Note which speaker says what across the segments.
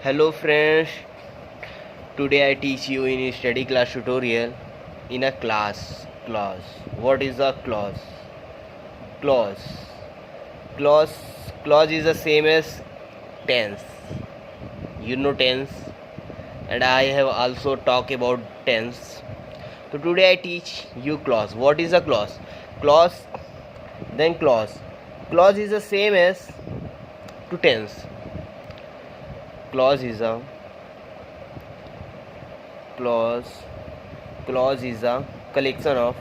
Speaker 1: Hello friends, today I teach you in a study class tutorial in a class. What is a clause? Clause. Clause. Clause is the same as tense. You know tense, and I have also talked about tense. So today I teach you clause. What is a clause? Clause, then clause. Clause is the same as to tense. Clause is a clause is a collection of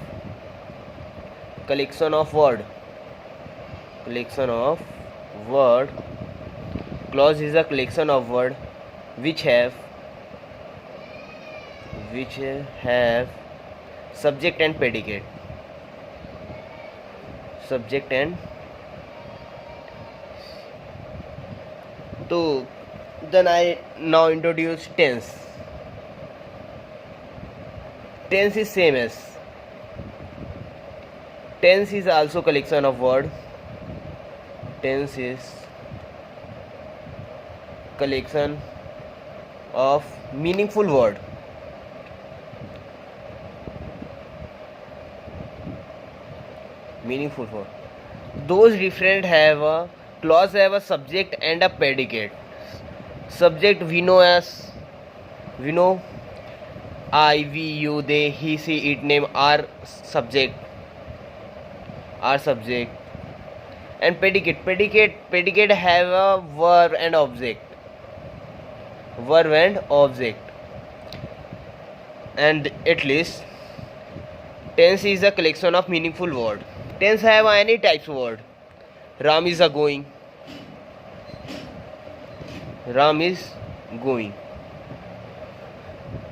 Speaker 1: word. Clause is a collection of word which have subject and predicate. So then I now introduce tense. Tense is same as tense is also collection of word. Tense is collection of meaningful word. Those different have a clause have a subject and a predicate. Subject we know I, we, you, they, he, she, it, name are subject. And predicate have a verb and object. And at least tense is a collection of meaningful word. Tense have any types of word. Ram is going.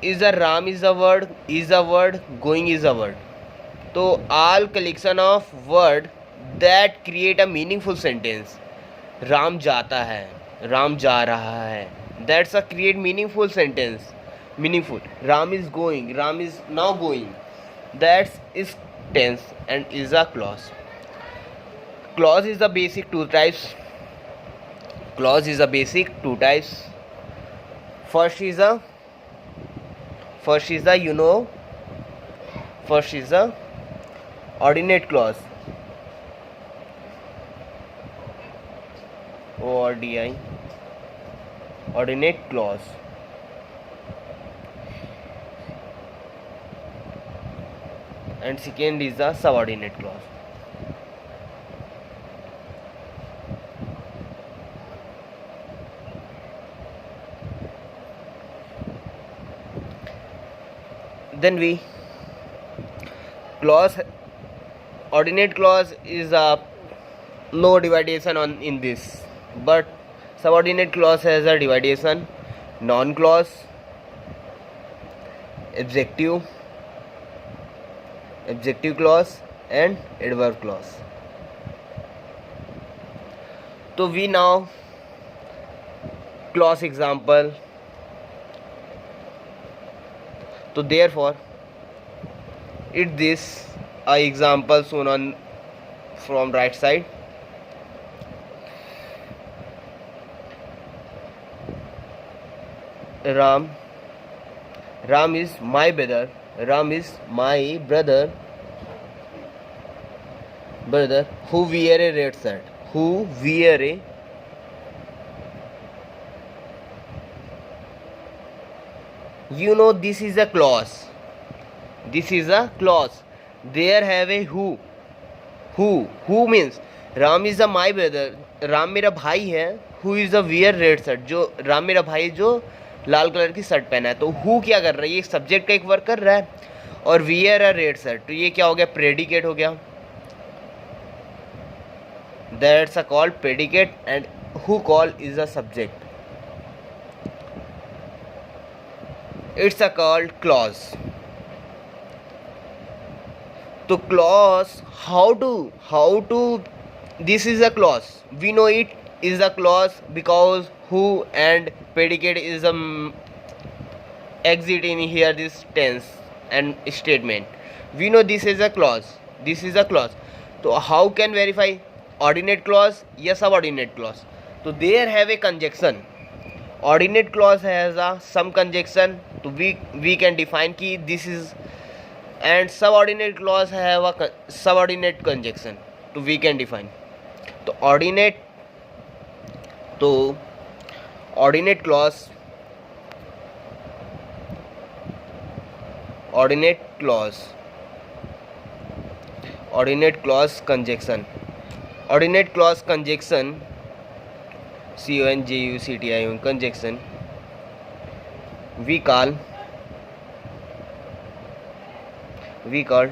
Speaker 1: Is a Ram is a word, going is a word. So all collection of word that create a meaningful sentence. Ram जाता है, Ram जा रहा है. That's a create meaningful sentence. Ram is going, Ram is now going. That is tense and is a clause. Clause is the basic two types. First is the ordinate clause. ORDI, ordinate clause. And second is the subordinate clause. Then ordinate clause is no dividation in this, but subordinate clause has a dividation: noun clause, adjective clause, and adverb clause. So we now clause example. So therefore it this example shown on from right side. Ram is my brother. Who wear a red shirt. You know this is a clause. There have a who means Ram is a my brother. Ram मेरा भाई है. Who is a wear red shirt. जो राम मेरा भाई जो लाल colour की shirt पहना है. तो who क्या कर रहा है? ये सब्जेक्ट का एक वर्क कर रहा है. और wear a red shirt, तो ये क्या हो गया? प्रेडिकेट हो गया. That's a called predicate, and who call is a subject. It's a called clause. So clause, how to this is a clause. We know it is a clause because who and predicate is exit in here this tense and statement. We know this is a clause. So how can verify ordinate clause या subordinate clause? So there have a conjunction. Ordinate clause has a some conjunction, तो we can define कि this is, and subordinate clause have a subordinate conjunction, तो we can define. तो ordinate clause conjunction, ordinate clause conjunction, conjunction conjunction we call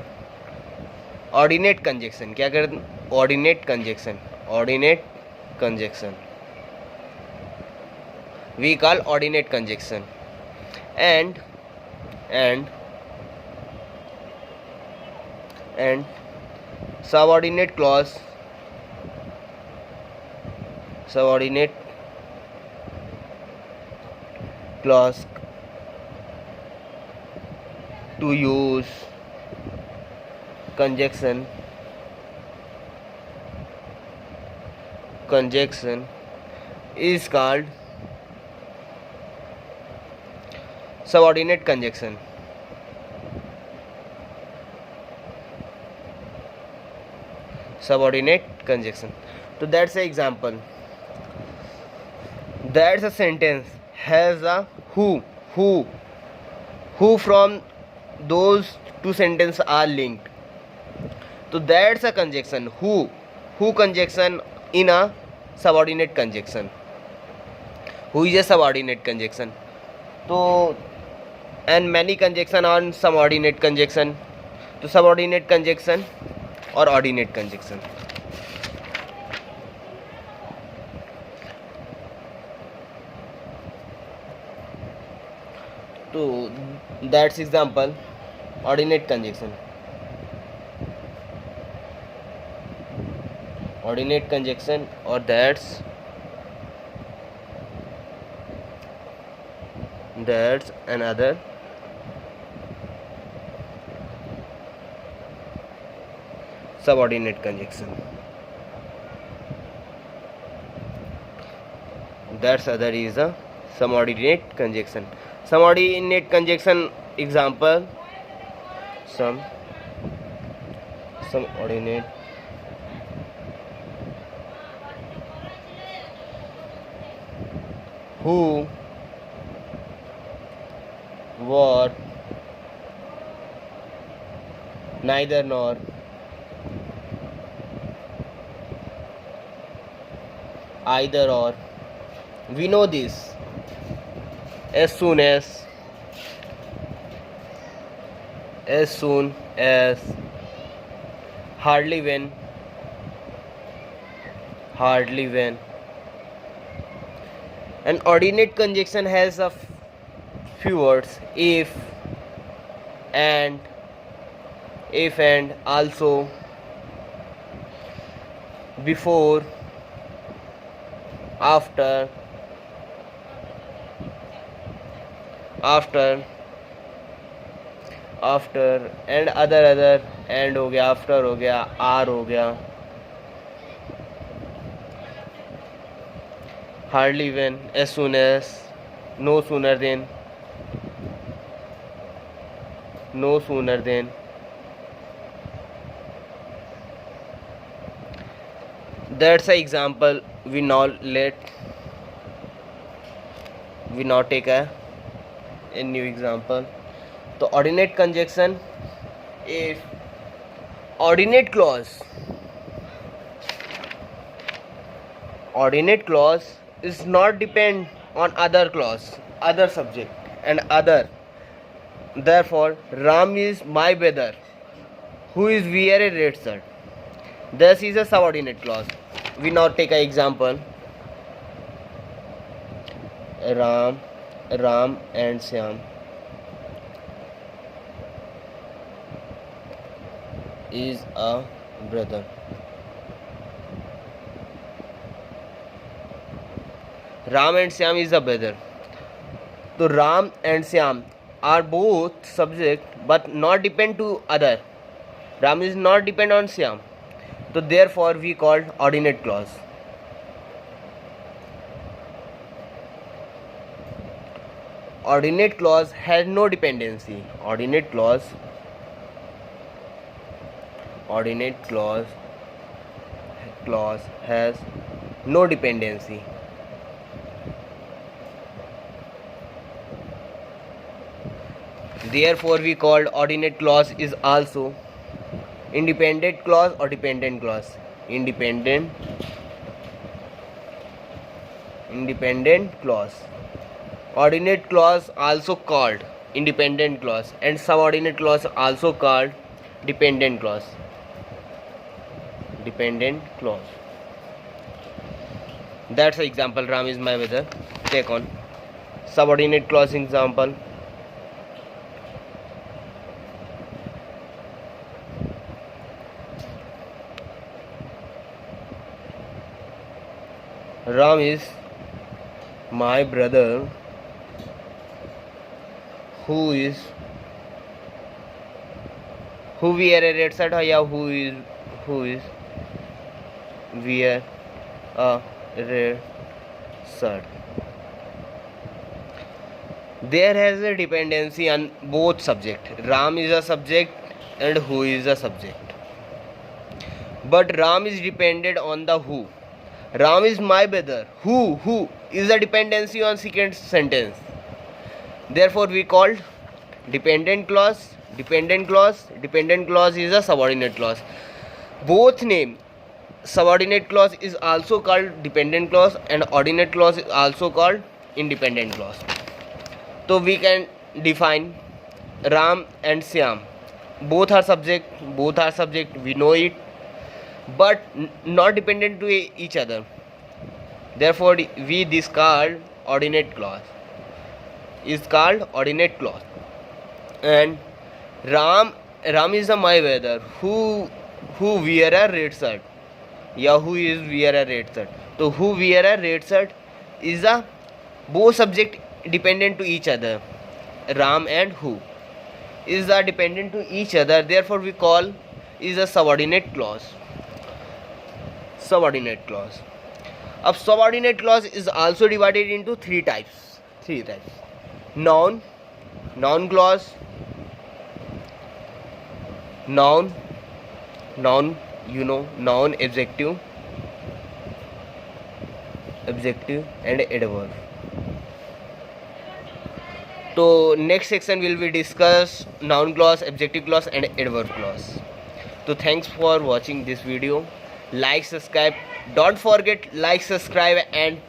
Speaker 1: ordinate conjunction. क्या करते हैं? ordinate conjunction we call ordinate conjunction. and subordinate clause to use conjunction is called subordinate conjunction. So that's an example. That's a sentence has a who from those two sentences are linked. So that's a conjunction. Who conjunction in a subordinate conjunction. Who is a subordinate conjunction. So and many conjunction on subordinate conjunction. तो subordinate conjunction और ordinate conjunction. तो that's example ordinate conjunction. Or that's another subordinate conjunction. That's other is a subordinate conjunction. Subordinate conjunction example, subordinate who, what, neither nor, either or. We know this. As soon as, hardly when, An ordinate conjunction has a few words: if and also, before, after, and other, and हो गया, after हो गया, are हो गया, hardly when, as soon as, no sooner than, That's an example. We now take a new example. So ordinate conjunction, if ordinate clause is not depend on other clause, other subject and other. Therefore, Ram is my brother who is wear a red shirt. This is a subordinate clause. We now take an example. Ram and Shyam is a brother. Ram and Shyam is a brother. So Ram and Shyam are both subject but not depend to other. Ram is not depend on Shyam. So therefore we called ordinate clause. Ordinate clause has no dependency. Ordinate clause has no dependency. Therefore we called ordinate clause is also independent clause or dependent clause. Independent clause. Ordinate clause also called independent clause, and subordinate clause also called dependent clause. That's the example. Ram is my weather. Take on subordinate clause example. Ram is my brother who wear a red shirt, या who is wear a red shirt. There has a dependency on both subject. Ram is a subject and who is a subject, but Ram is dependent on the who. Ram is my brother. Who is a dependency on second sentence. Therefore we called dependent clause. Dependent clause is a subordinate clause. Both name subordinate clause is also called dependent clause, and ordinate clause is also called independent clause. So we can define Ram and Syam. Both are subject. We know it, but not dependent to each other. Therefore we discard ordinate clause. Is called ordinate clause. And Ram is a my brother who wear a red shirt, या who is wear a red shirt. So who wear a red shirt is a both subject dependent to each other. Ram and who is a dependent to each other. Therefore we call is a subordinate clause. अब subordinate clause is also divided into three types. Noun clause, noun, noun, adjective and adverb. So next section will be discuss noun clause, adjective clause and adverb clause. So thanks for watching this video. Like, subscribe. Don't forget like, subscribe and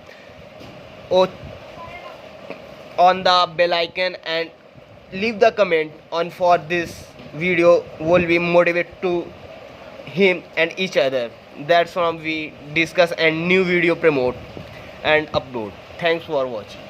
Speaker 1: on the bell icon, and leave the comment on for this video will be motivated to him and each other. That's from we discuss and new video promote and upload. Thanks for watching.